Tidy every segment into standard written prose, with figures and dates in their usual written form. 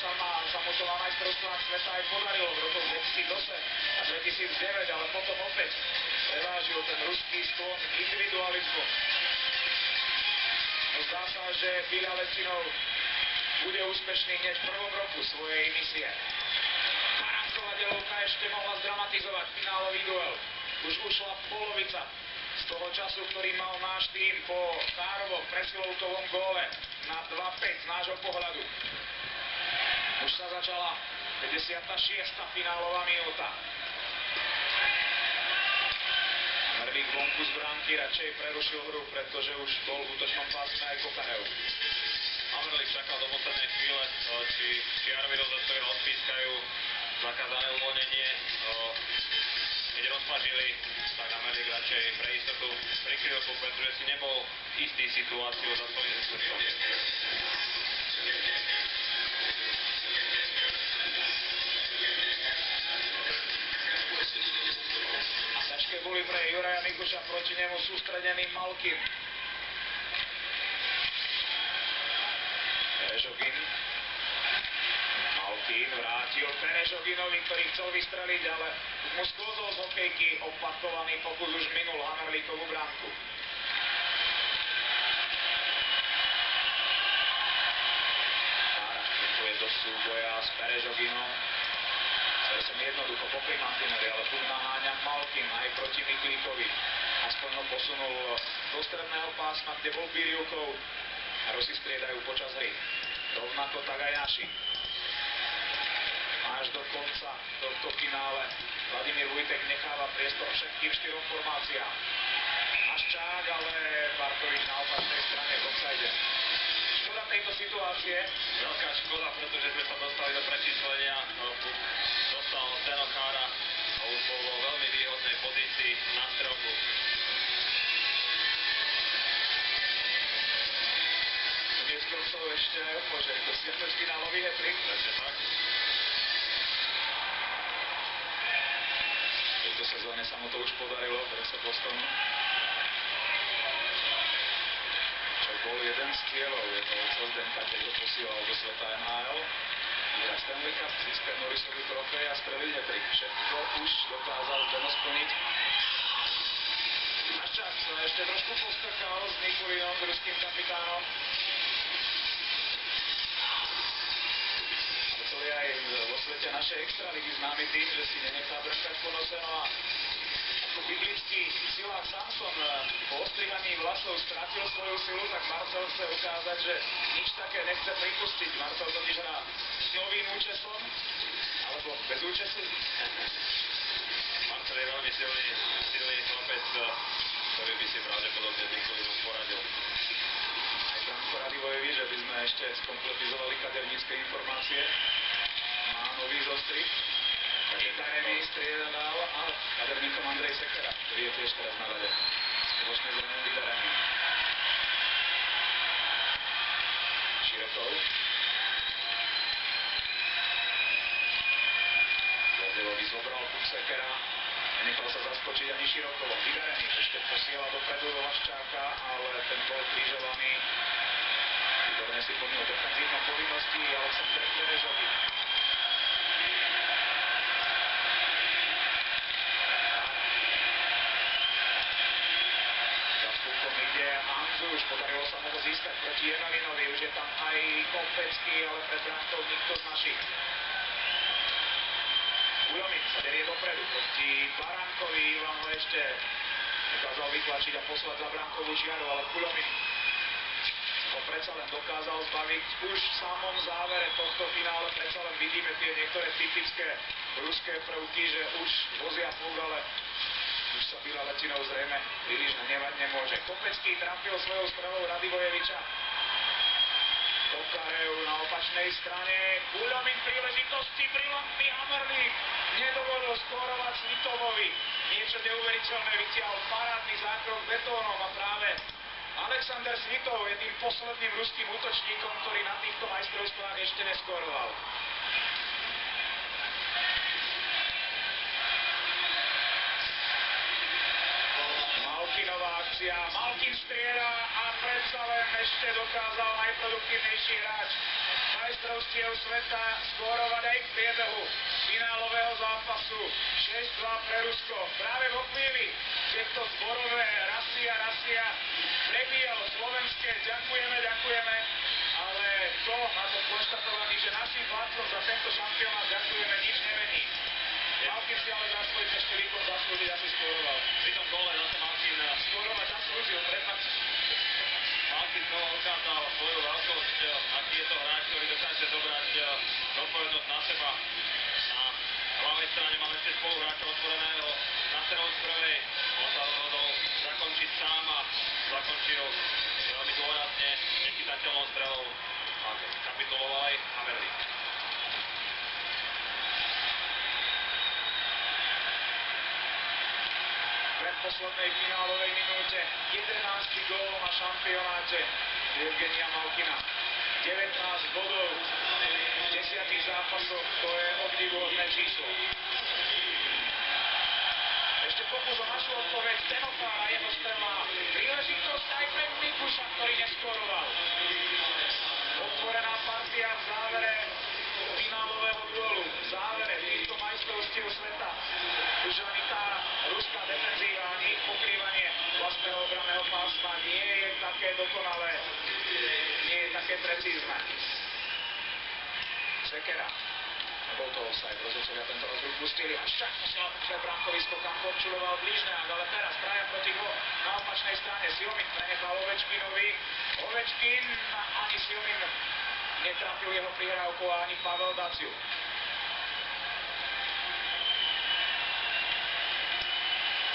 sa mu to na majstrovstvách sveta aj podarilo v rokoch 2008 a 2009, ale potom opäť prevážil ten ruský sklon k individualizmu. No zdá sa, že Biľavecinov bude úspešný hneď v prvom roku svojej misie. Baranková delovka ešte mohla zdramatizovať finálový duel. Už ušla polovica z toho času, ktorý mal náš tým po Károvom presilovkovom góle na 2-5 z nášho pohľadu. Už sa začala 56. finálová minúta. Merlík vonku z bránky radšej prerušil hru, pretože už bol v útočnom pásme aj Kokarev. Merlík čakal do poslednej chvíle, či čiaroví rozhodcovia odpískajú zakázané uvoľnenie. Keď rozpažili, tak Merlík radšej pre istotu prikryl, pretože si nebol istý situáciu za svojím útočom. Ťažké boli pre Juraja Mikuša, proti nemu sústredený Malkin. Perežogin. Malkin vrátil Perežoginovi, ktorý chcel vystreliť, ale mu sklzol z hokejky. Opakovaný pokus už minul Hamerlíkovú bránku. Kára vstupuje do súboja s Perežoginom. Chcel som jednoducho popri mantineri, ale tu naháňa Malkin aj proti Miklíkovi. Aspoň ho posunul do stredného pásma, kde bol Biriukov. A Rusi striedajú počas hry. Rovnako tak aj naši. Až do konca tohto finále Vladimír Vujtek necháva priestor všetkým štyrom formáciám. Haščák, ale Bartovič na opačnej strane v offside. Škoda tejto situácie. Veľká škoda, pretože sme sa dostali do prečíslenia. Dostal Zdeno Chára a už bol vo veľmi výhodnej pozícii na strelbu. Neskôr to ešte aj opože, dosiahnuť finálový hat-trick. Presne tak. V tejto sezóne sa mu to už podarilo, Brese Bostonu. Čo bol jeden z cieľov, je to cel Zdenka, keď ho posílal do sveta NHL. Vyhrať Stanley Cup, získať Norrisovú trofej a streliť hat-trick. Všetko už dokázal Zdeno splniť. Haščák sa ešte trošku postrkal s Nikulinom, ruským kapitánom. To je aj vo svete našej extraligy známy tým, že si nenechá brnkať po nose. No a ako biblický silák Samson po ostrihaní vlasov stratil svoju silu, tak Marcel chce ukázať, že nič také nechce pripustiť. Marcel totiž hrá s novým účesom, alebo bez účesu. Marcel je veľmi silný chlapec, ktorý by si pravdepodobne s Nikolinom poradil. Aj Branko Radivojevi, že by sme ešte skompletizovali kadernícke informácie. Má nový zostrih. Kaderný striedal, ale kaderníkom Andrej Sekera, ktorý je tiež teraz na rade. Spoločne s Renem Vydarením. Širokov. Zadelovi zobral puk Sekera. Nenechal sa zaskočiť ani Širokovo. Vydarený ešte posiela dopredu do Haščáka, ale ten bol krížovaný. Výborne si plnil defenzívne povinnosti Alexander Perežogin. Za pukom ide Hanzu, už podarilo sa mu ho získať proti Jemelinovi. Už je tam aj Kopecký, ale pred bránkou nikto z našich. Kujomin sa berie dopredu proti Barankovi, Ivan ho ešte dokázal vytlačiť a poslať za bránkovú čiaru, ale Kujomin ho predsa len dokázal zbaviť. Už v samom závere tohto finále predsa len vidíme tie niektoré typické ruské prvky, že už vozia púk, ale už sa Biľavecinov zrejme príliš hnevať nemôže. Kopecký trafil svojou strelou Radivojeviča. Kokarev na opačnej strane. Kujomin príležitosti, brilantný Hamerlík. Nedovolil skórovať Svitovovi. Niečo neuveriteľné, vytiahol parádny zákrok betónom a práve Alexander Svitov je tým posledným ruským útočníkom, ktorý na týchto majstrovstvách ešte neskóroval. Malkin Malkinová akcia. Malkin strieda a predsa len ešte dokázal najproduktívnejší hráč majstrovstiev sveta skórovať aj v priebehu finálového zápasu. 6-2 pre Rusko. Práve vo chvíli, keď to zborové Rasia prebíjalo slovenské ďakujeme, ale to na to konštatovaní, že našim chlapcom za tento šampionát ďakujeme, nič nemení. Malkin si ale za svoj dnešný výkon zaslúžiť asi skóroval. Pri tom góle zase Malkin skórovať zaslúžil, prepáč. Malkin znovu ukázal svoju veľkosť, aký je to hráč, ktorý dokáže zobrať zodpovednosť na seba. Na ľavej strane máme ešte spoluhráča otvoreného na stranu z prvej. On sa rozhodol zakončiť sám a zakončil veľmi dôrazne nechytateľnou strelou a kapituloval aj Hamerlík. V poslednej finálovej minúte 11. gól na šampionáte Evgenia Malkina. 19 bodov v 10 zápasoch, to je obdivuhodné číslo. Ešte pokus o našu odpoveď Stenofár a jeho strela. Príležitosť aj pre Mikuša, ktorý neskóroval. Otvorená partia v závere finálového duelu. V závere týchto majstrovstiev sveta. Už ani tá ruská defenzíva, ani ich pokrývanie vlastného obranného pásma nie je také dokonalé. Nie je také precízne. Sekera. Nebol to offside, rozhodcovia tento raz ruch pustili a však musel pre brankovisko, kam podčuloval blížneák, ale teraz traja proti dvoch na opačnej strane. Sjomin prenechal Ovečkinovi. Ovečkin ani Sjomin netrafil jeho prihrávkou a ani Pavel Daciuk.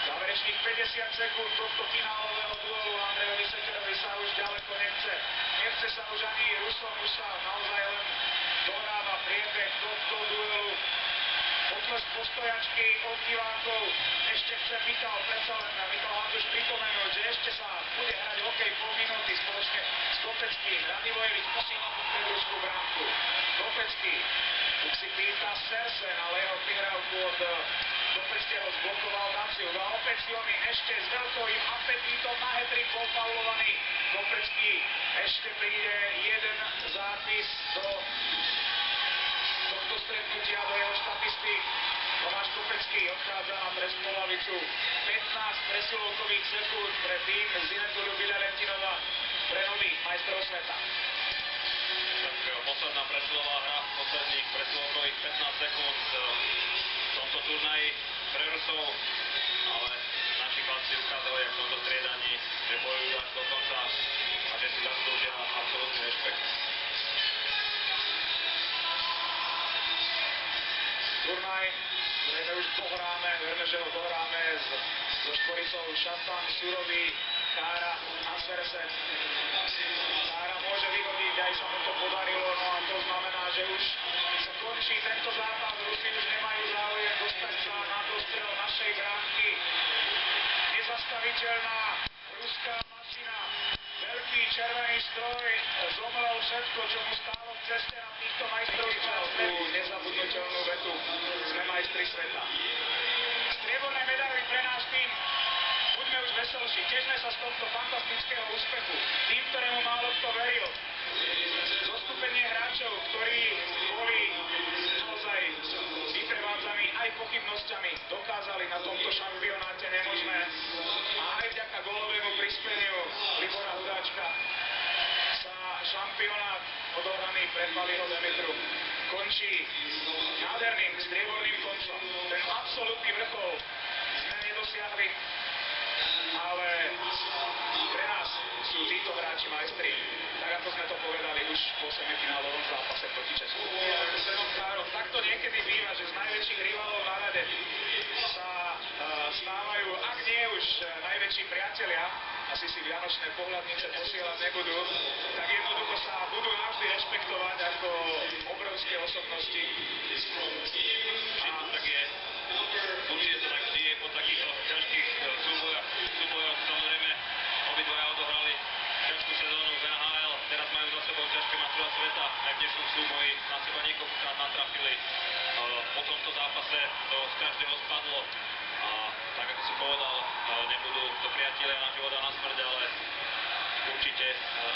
Záverečných 50 sekúnd tohto finálového duelu Andrejovi Sekerovi sa už ďaleko nechce. Nechce sa už ani Rusom, už sa naozaj len dohráva priebeh tohto duelu. Potlesk postojačky od divákov. Ešte chce Michal, predsa len Michal Handuš pripomenúť, že ešte sa bude hrať hokej pol minúty spoločne s Kopeckým. Radivojevič posiela pod predružku bránku. Kopecký si pýta Sersen, ale jeho prihrávku od Kopeckého zblokoval Daciuk. A opäť Sjomin ešte s veľkým apetítom na hat-trick bol faulovaný. Kopecký ešte príde jeden zápis do tohto stretnutia, do jeho štatistík. Tomáš Kopecký odchádza na trestnú lavicu. 15 presilovkových sekúnd pre tým Zinetu Ljubila-Lentinova pre nových majstrov sveta. Tak posledná presilová hra, posledných presilovkových 15 sekúnd v tomto turnaji pre Rusov, ale naši chlapci ukázali aj v tomto striedaní, že bojujú až do konca a že si zaslúžia absolútny rešpekt. Turnaj, zrejme už dohráme, verme, že ho dohráme so Škoricou Šafan, Surový, Kára a Sersen. Kára môže vyhodiť, aj sa mu to podarilo, no a to znamená, že už sa končí tento zápas. Rusi už nemajú záujem dostať sa na dostrel našej bránky. Nezastaviteľná ruská mašina, veľký červený stroj, zomrel všetko, čo mu stálo v ceste na týchto majstrovstvách. Nezabudnutelnú vetu, sme majstri sveta. Strieborné medaily pre náš tým. Buďme už veselší, tešme sa z tohto fantastického úspechu. Tým, ktorému málo kto veril. Zoskupenie hráčov, ktorí boli naozaj vyprevádzaní aj pochybnosťami, dokázali na tomto šampionáte nemožné. A aj vďaka gólovému prispeniu Libora Hudáčka sa šampionát odohraný pre Paliho Demitru končí nádherným strieborným koncom. Ten absolútny vrchol sme nedosiahli, ale pre nás sú títo hráči majstri. Tak ako sme to povedali už po semifinálovom zápase proti Česku. Takto niekedy býva, že z najväčších rivalov na rade sa stávajú, ak nie už najväčší priatelia, asi si vianočné pohľadnice posielať nebudú, tak jednoducho sa budú navždy rešpektovať ako obrovské osobnosti. A tak je. Určite to tak vždy je po takýchto ťažkých súbojoch. Samozrejme, obidvaja odohrali ťažkú sezónu v NHL, teraz majú za sebou ťažké majstrovstvá sveta, aj v dnešnom súboji na seba niekoľkokrát natrafili. Po tomto zápase to z každého spadlo a tak ako si povedal, povedal, nebudú to priatelia na život a na smrť, ale určite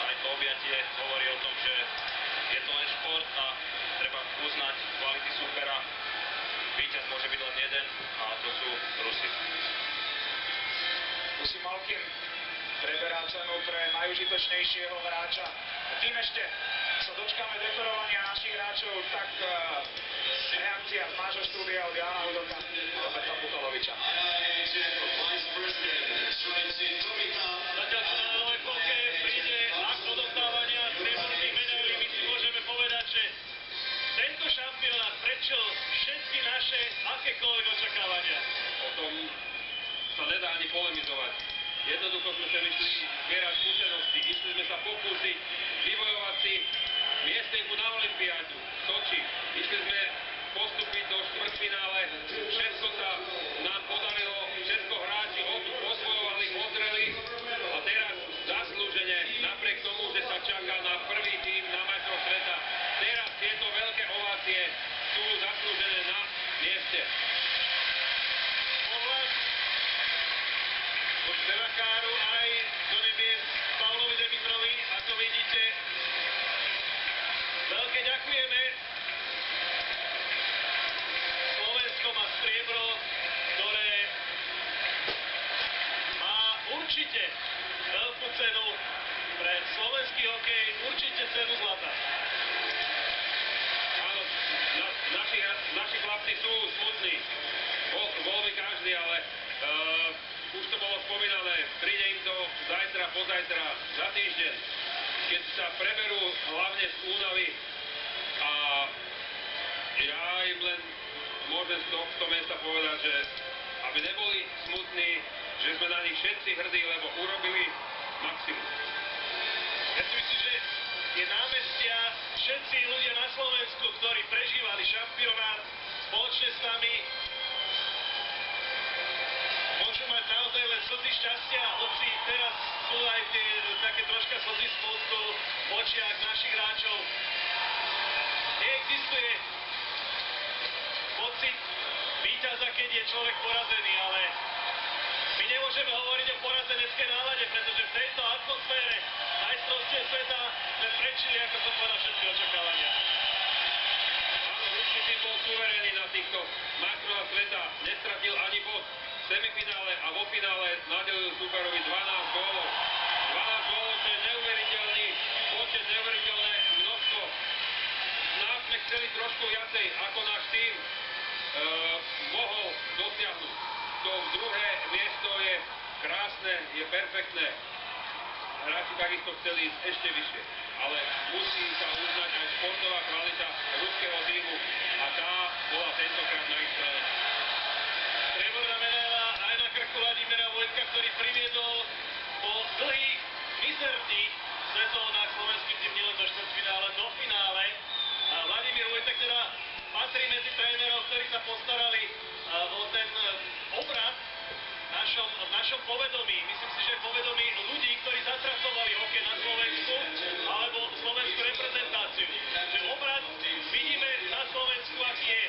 aj to objatie hovorí o tom, že je to len šport a treba uznať kvality súpera. Víťaz môže byť len jeden a to sú Rusi. Lucy Malkin preberá cenu pre najužitočnejšieho hráča. A tým ešte sa dočkáme dekorovania našich hráčov, tak reakcia z nášho štúdia od Jána Hudoka a Roberta Puchaloviča. Zatiaľ, čo na novej polke príde akt odovzdávania strieborných medailí, my si môžeme povedať, že tento šampionát predčil všetky naše akékoľvek očakávania. O tom sa nedá ani polemizovať. Jednoducho sme sa išli zbierať skúsenosti, išli sme sa pokúsiť vybojovať si miestenku na olympiádu v Soči. Išli sme postúpiť do štvrťfinále, všetko sa nám podarilo, všetko hráči osvojovali, pozreli a teraz zaslúžene, napriek tomu, že sa čaká na prvý tým na majstrov sveta, teraz tieto veľké ovácie sú zaslúžené na mieste. Od Bevakáru aj do nebies Pavlovi Demitrovi, ako vidíte. Veľké ďakujeme. Slovensko má striebro, ktoré má určite veľkú cenu pre slovenský hokej, určite cenu zlata. Áno, naši chlapci sú smutní. Bol by každý, ale už to bolo spomínané, príde im to zajtra, pozajtra, za týždeň, keď sa preberú hlavne z únavy a ja im len môžem z tohto miesta povedať, že aby neboli smutní, že sme na nich všetci hrdí, lebo urobili maximum. Ja si myslím, že tie námestia, všetci ľudia na Slovensku, ktorí prežívali šampionát spoločne s nami, môžu mať naozaj len slzy šťastia, hoci teraz sú aj tie také troška slzy smutku v očiach našich hráčov. Neexistuje pocit víťaza, keď je človek porazený, ale my nemôžeme hovoriť o porazeneckej nálade, pretože v tejto atmosfére majstrovstiev sveta sme prečili, ako som povedal, všetky očakávania. Áno, ruský tým bol suverénny na týchto majstrovstvách sveta, nestratil ani bod. V semifinále a vo finále nadelil súperovi 12 gólov. 12 gólov, čo je neuveriteľný počet, neuveriteľné množstvo. Nás sme chceli trošku viacej, ako náš tým mohol dosiahnuť. To druhé miesto je krásne, je perfektné. Hráči takisto chceli ísť ešte vyššie, ale musí sa uznať aj športová kvalita ruského týmu a tá bola tentokrát na ich strane. Strieborná medaila aj na krku Vladimíra Vojtka, ktorý priviedol po dlhých, mizerných sezónach slovenský tým nielen do štvrťfinále, do finále. Vladimír Vojtek teda patrí medzi trénerov, ktorí sa postarali o ten obrat v našom povedomí. Myslím si, že povedomí ľudí, ktorí zatracovali hokej na Slovensku alebo slovenskú reprezentáciu. Že obrat vidíme na Slovensku, aký je.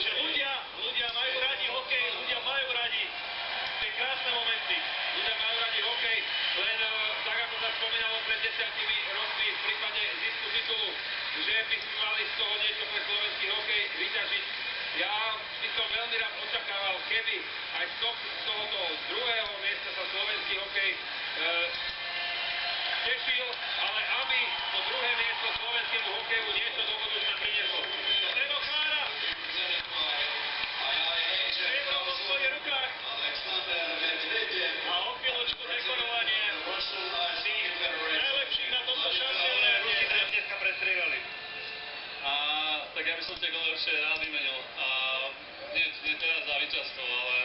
Že ľudia majú radi hokej, ľudia majú radi tie krásne momenty. Ľudia majú radi hokej, len tak ako sa spomínalo pred 10 rokmi v prípade zisku titulu, že by sme mali z toho niečo pre slovenský hokej vyťažiť. Ja by som veľmi rád očakával, keby aj z tohoto druhého miesta sa slovenský hokej tešil, ale aby to druhé miesto slovenskému hokeju niečo do budúcna prinieslo. Steno Chára! Striebro vo svojich rukách. A o chvíľočku dekorovanie tých najlepších na tomto šampionáte. Rusi nás dneska prestrievali. A tak ja by som tie góly ešte rád vymenil. A nie teraz za víťazstvo, ale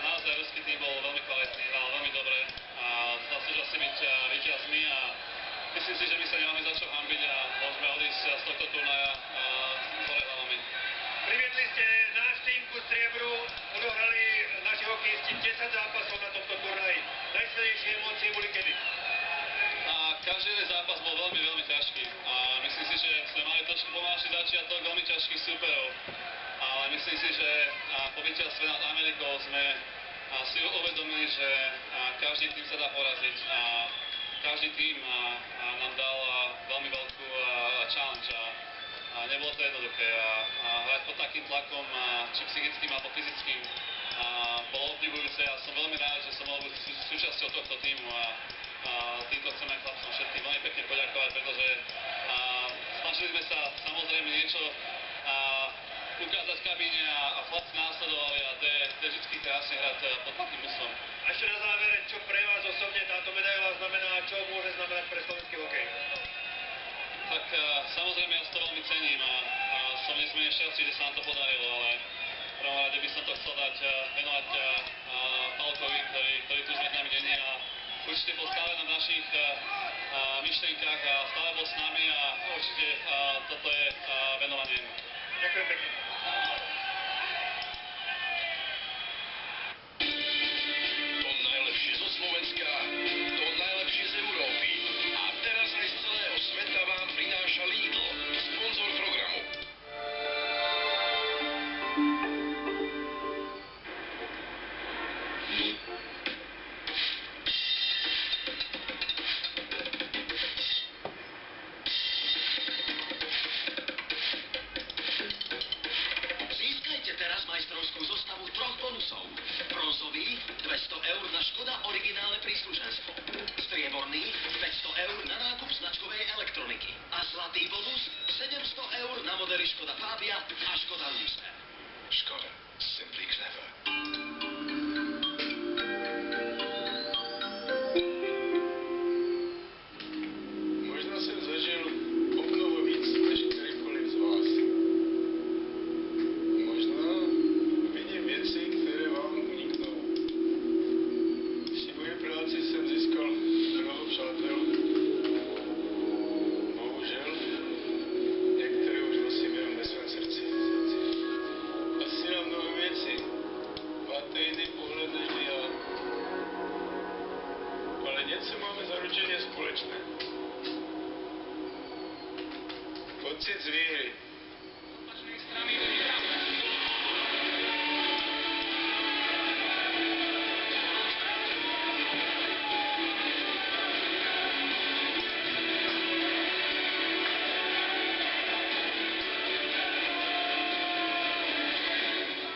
naozaj ruský tým bol veľmi kvalitný, hral veľmi dobre a zaslúžil si byť víťazmi a myslím si, že my sa nemáme za čo hanbiť a môžeme odísť z tohto turnaja hore hlavami. Priviedli ste náš tým ku striebru, odohrali naši hokejisti 10 zápasov na tomto turnaji. Najsilnejšie emócie boli kedy? A každý jeden zápas bol veľmi, veľmi ťažký a myslím si, že sme mali trošku pomalší začiatok veľmi ťažkých súperov, ale myslím si, že po víťazstve nad Amerikou sme si uvedomili, že každý tým sa dá poraziť a každý tým nám dal veľmi veľkú challenge a nebolo to jednoduché a hrať pod takým tlakom, či psychickým alebo fyzickým, bolo obdivujúce a som veľmi rád, že som mohol byť súčasťou tohto týmu a týmto chceme chlapcom všetkým veľmi pekne poďakovať, pretože snažili sme sa samozrejme niečo ukázať v kabíne a chlapci následovali a to je vždy krásne hrať pod takým mužstvom. A ešte na záver, čo pre vás osobne táto medailová znamená a čo môže znamenať pre slovenský hokej? Tak samozrejme ja si to veľmi cením a som nesmierne šťastný, že sa nám to podarilo, ale v prvom rade by som to chcel venovať Palkovi, ktorý tu už med nami není a určite bol stále na našich myšlienkach a stále bol s nami a určite toto je venovanie. Ďakujem pekne. To najlepšie zo Slovenska, to najlepšie z Európy. A teraz aj z celého sveta vám prináša Lidl, sponzor programu. Získajte teraz majstrovskú zostavu troch bonusov. Bronzový 200 eur na Škoda originálne príslušenstvo. Strieborný 500 eur na nákup značkovej elektroniky. A zlatý bonus 700 eur na modely Škoda Fabia a Škoda Lucer. Škoda. Simply clever. Možná jsem zažil o mnoho víc než kterýkoliv z vás. Možná vidím věci, které vám uniknou. Při mojí práci jsem získal mnoho přátel. Bohužel, některé už nosím jen ve svém srdci. Asi na mnoho věcí máte jiný pohled než já. Ale něco máme zaručeně společné. Pocit z víry.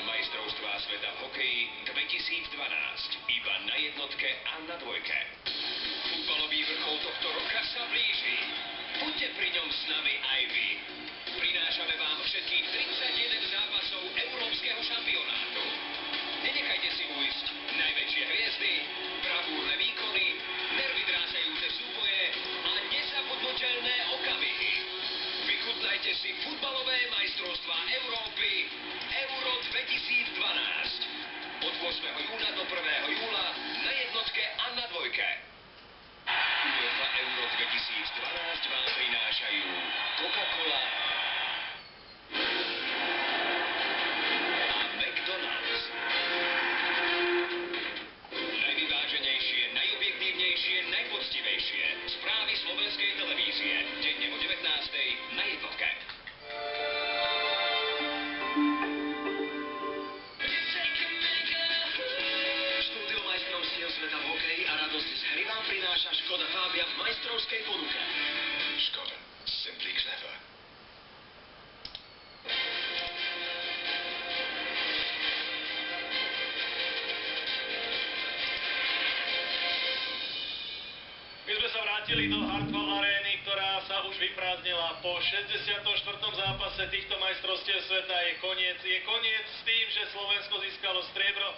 Majstrovstvá sveta v hokeji 2012. Iba na jednotke a na dvojke. Futbalový vrchol tohto roka sa blíži. Buďte pri ňom s nami aj vy. Prinášame vám všetkých 31 zápasov európskeho šampionátu. Nenechajte si ujsť najväčšie hviezdy, bravúrne výkony, nervy drásajúce súboje a nezabudnuteľné okamihy. Vychutnajte si futbalové majstrovstvá Európy Euro 2012. Od 8. júna do 1. júla na jednotke a na dvojke. UEFA Euro 2012 vám prinášajú Coca-Cola a McDonald's. Najvyváženejšie, najobjektívnejšie, najpoctivejšie správy slovenskej televízie. Denne o 19. na jednotke. Štúdio majstrovstiev sveta v hokeji a radosť z hry vám prináša Škoda Fabia v majstrovskej ponuke. Škoda. Simply clever. My sme sa vrátili do Hartwall arény, ktorá sa už vyprázdnila. Po 64. zápase týchto majstrovstiev sveta je koniec. Je koniec s tým, že Slovensko získalo striebro.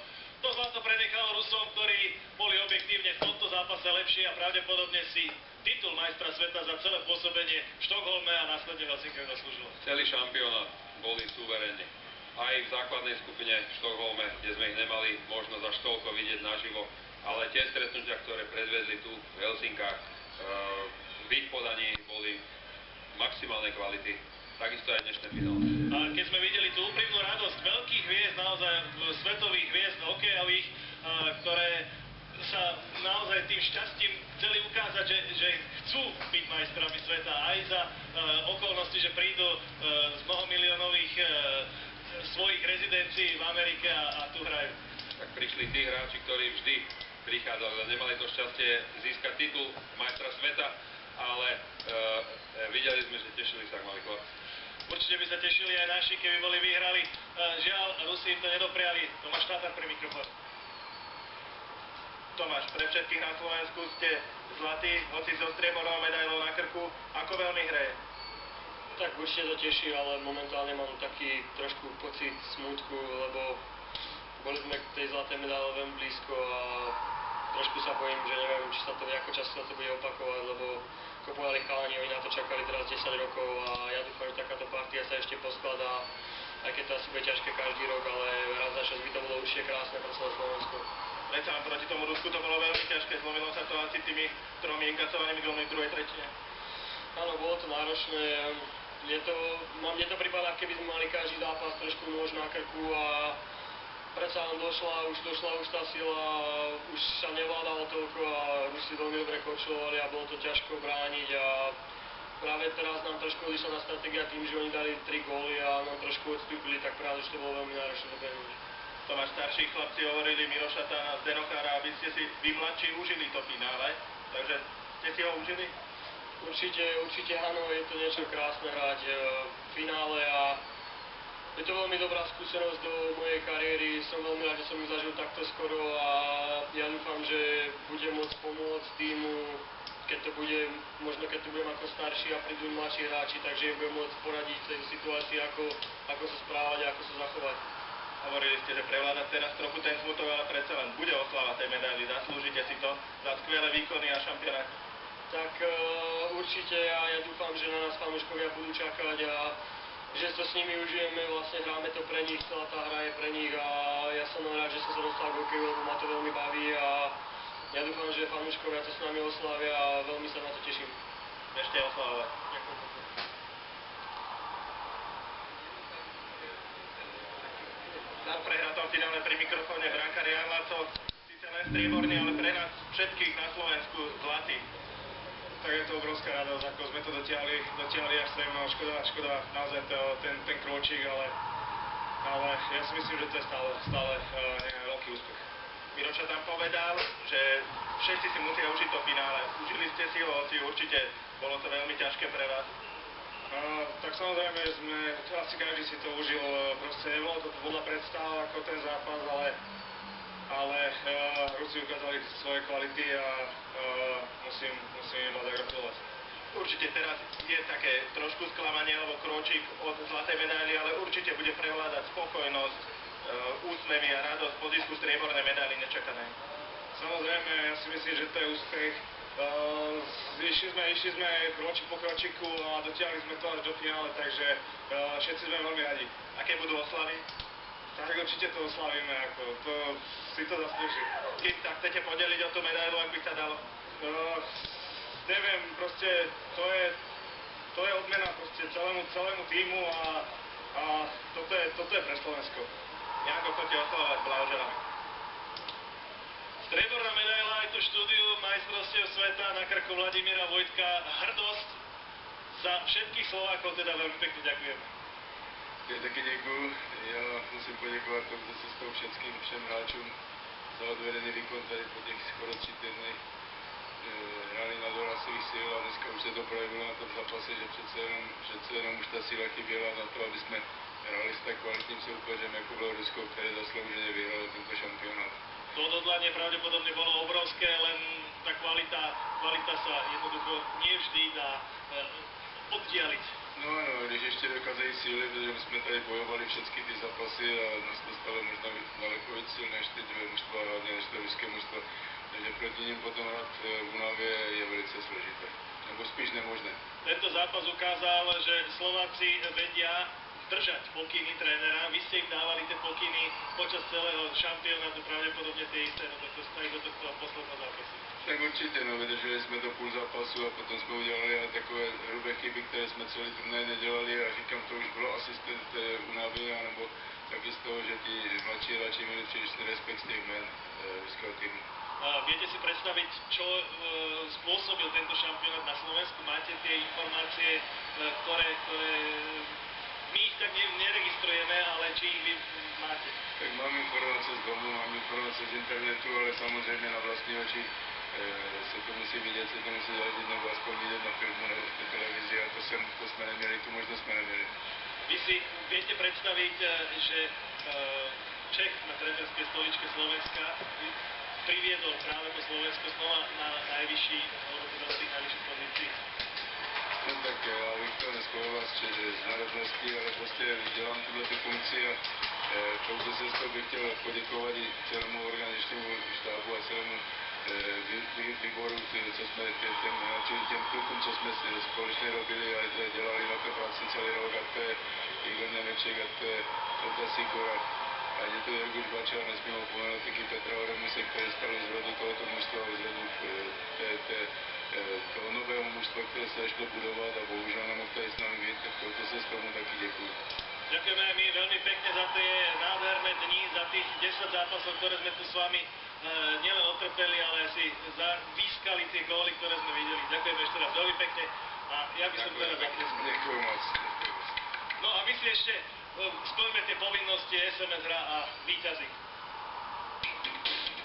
To zlato prenechalo Rusom, ktorí boli objektívne v tomto zápase lepšie a pravdepodobne si titul majstra sveta za celé pôsobenie v Štokholme a následne v Helsinkách zaslúžilo. Celý šampionát boli suverénni. Aj v základnej skupine v Štokholme, kde sme ich nemali možnosť až toľko vidieť naživo, ale tie stretnutia, ktoré predvedli tu v Helsinkách, v ich podaní boli maximálnej kvality. Takisto aj dnešné finále. A keď sme videli tú úprimnú radosť veľkých hviezd, naozaj svetových hviezd hokejových, ktoré sa naozaj tým šťastím chceli ukázať, že chcú byť majstrami sveta aj za okolnosti, že prídu z mnohomiliónových svojich rezidencií v Amerike a tu hrajú. tak prišli tí hráči, ktorí vždy prichádzali, ale nemali to šťastie získať titul majstra sveta, ale videli sme, že tešili sa mali chlapci. Určite by sa tešili aj naši, keby boli vyhrali. Žiaľ, Rusi im to nedopriali. Tomáš Tatar pre mikrofón. Tomáš, pre všetkých na Slovensku ste zlatí, hoci so striebornou medailou na krku. Ako veľmi hraje? Tak určite to teší, ale momentálne mám taký trošku pocit smútku, lebo boli sme k tej zlatej medaile veľmi blízko a trošku sa bojím, že neviem, či sa to ako často sa to bude opakovať, lebo ako povedali chalani, oni na to čakali teraz 10 rokov a ja dúfam, že takáto partia sa ešte poskladá, aj keď to asi bude ťažké každý rok, ale raz za čas by to bolo určite krásne pre celé Slovensko. Predsa len proti tomu Rusku to bolo veľmi ťažké, zlomilo sa to asi tými 3 inkasovanými gólmi v druhej tretine. Áno, bolo to náročné. Mne to pripadá, keby sme mali každý zápas trošku nôž na krku a predsa len došla už tá sila, už sa nevládalo toľko a Rusi veľmi dobre končovali a bolo to ťažko brániť a práve teraz nám trošku odišla na stratégia tým, že oni dali 3 góly a nám trošku odstúpili, tak práve, že to bolo veľmi náročné dobehnúť. Tomáš, starší chlapci hovorili Miro Šatán a Zdeno Chára, aby ste si vy mladší užili to finále, takže ste si ho užili? Určite áno, je to niečo krásne hrať v finále a je to veľmi dobrá skúsenosť do mojej kariéry. Som veľmi rád, že som ju zažil takto skoro a ja dúfam, že budem môcť pomôcť týmu, keď to budem ako starší a prídu mladší hráči, takže im budem môcť poradiť v tejto situácii, ako sa správať a ako sa zachovať. Hovorili ste, že prevláda teraz trochu ten smutok, ale predsa len bude oslava tej medaily, zaslúžite si to za skvelé výkony a šampionát. Tak určite ja dúfam, že na nás fanúškovia budú čakať a že to s nimi užijeme, vlastne hráme to pre nich, celá tá hra je pre nich a ja som rád, že som sa dostal k hokeju, lebo ma to veľmi baví a ja dúfam, že fanúškovia to s nami oslavia a veľmi sa na to teším. Ešte oslavovať. Ďakujem. Na prehratom finále pri mikrofóne brankár Jan Laco, síce len strieborný, ale pre nás všetkých na Slovensku zlatý. Tak je to obrovská radosť, ako sme to dotiahli až sem, no škoda naozaj ten krôčik, ale ja si myslím, že to je stále veľký úspech. Miro Šatán povedal, že všetci si musia užiť to finále. Užili ste si ho, hoci určite bolo to veľmi ťažké pre vás. Tak samozrejme, asi každý si to užil, proste nebolo to podľa predstav ako ten zápas, ale Rusi ukázali svoje kvality a musím im zagratulovať. Určite teraz je také trošku sklamanie alebo kročík od zlatej medaily, ale určite bude prevládať spokojnosť, úsmevy a radosť po zisku striebornej medaily nečakanej. Samozrejme, ja si myslím, že to je úspech. Išli sme kročík po kročíku a dotiahli sme to až do finále, takže všetci sme veľmi radi. Aké budú oslavy? Tak určite to oslavíme, to si to zaslúži. Kým sa chcete podeliť o tú medailu, ak by sa dalo? Neviem, proste to je odmena proste celému týmu a toto je pre Slovensko. Janko, chodte oslavovať, blahoželáme. Strieborná medaila aj tu štúdiu majstrovstiev sveta na krku Vladimíra Vojtka. Hrdosť za všetkých Slovákov, teda veľmi pekne ďakujem. Ja taky děkuju. Já musím poděkovat touto cestou všem hráčům za odvedený výkon tady po těch skoro 3 týdnech. Hráli na dora svých sil a dneska už se to projevilo na tom zápase, že přece jenom už ta síla chyběla na to, aby jsme hráli s tak kvalitním soupeřem, jako bylo Rusko, které zaslouženě vyhralo tento šampionát. To odhodlanie pravdepodobne bolo obrovské, len tá kvalita sa jednoducho nie vždy dá oddialiť. No ano, když ještě dokazují síly, protože my jsme tady bojovali všechny ty zápasy a nás to stalo možná daleko víc sil než ty dvě mužstva, hlavně než to ruské mužstvo. Takže proti nim potom hrát v únavě je velice složité, nebo spíš nemožné. Tento zápas ukázal, že Slováci vedia držať pokyny trénera. Vy ste im dávali tie pokyny počas celého šampionátu, pravdepodobne tie isté, no tak to aj do tohto posledného zápasu. Tak určitě, no, vydrželi jsme to půl zápasu a potom jsme udělali takové hrubé chyby, které jsme celý turnaj nedělali a říkám, to už bylo asi z té únavy, anebo taky z toho, že ti mladší hráči měli přílišný respekt z těch men ruského týmu. Viete si predstaviť, čo spôsobil tento šampionát na Slovensku? Máte tie informácie, ktoré my ich tak neregistrujeme, ale či ich vy máte. Tak mám informace z domu, mám informace z internetu, ale samozřejmě na vlastní oči se to musí vidět, se to musí zažít, nebo aspoň vidět na filmu nebo v té televizi a to jsme neměli, tu možnost jsme neměli. Vy si viete predstaviť, že Čech na trénerskej stoličke Slovenska priviedol práve to Slovensko znova na najvyšší, alebo teda z tých najvyšších pozícií? No tak já bych to nespojoval z národnosti, ale prostě dělám tuhle funkci a touto cestou bych chtěl poděkovat i celému organičnímu štábu a celému výboru, co jsme těm klukům, co jsme společně robili a dělali na té práci celý rok, a to je Igor Nemeček, a to je Toda Sikora, a je to Jirguš Bača, nesmím opomenúť taky Petra Oremuse, ktorí stali zrodu tohoto mužstva, zrodu toho nového mužstva, ktoré sa išlo budovať a bohužiaľ nemohli s nami byť, tak touto cestou mu taky ďakujem. Ďakujeme aj my veľmi pekne za tie nádherné dni, za tých 10 zápasov, ktoré sme tu s vami nielen otrpeli, ale si vyskali tie góly, ktoré sme videli. Ďakujeme ešte raz veľmi pekne a ja by som teraz zatleskal. Ďakujem moc. No a my si ešte splňme tie povinnosti SMS hra a víťazí.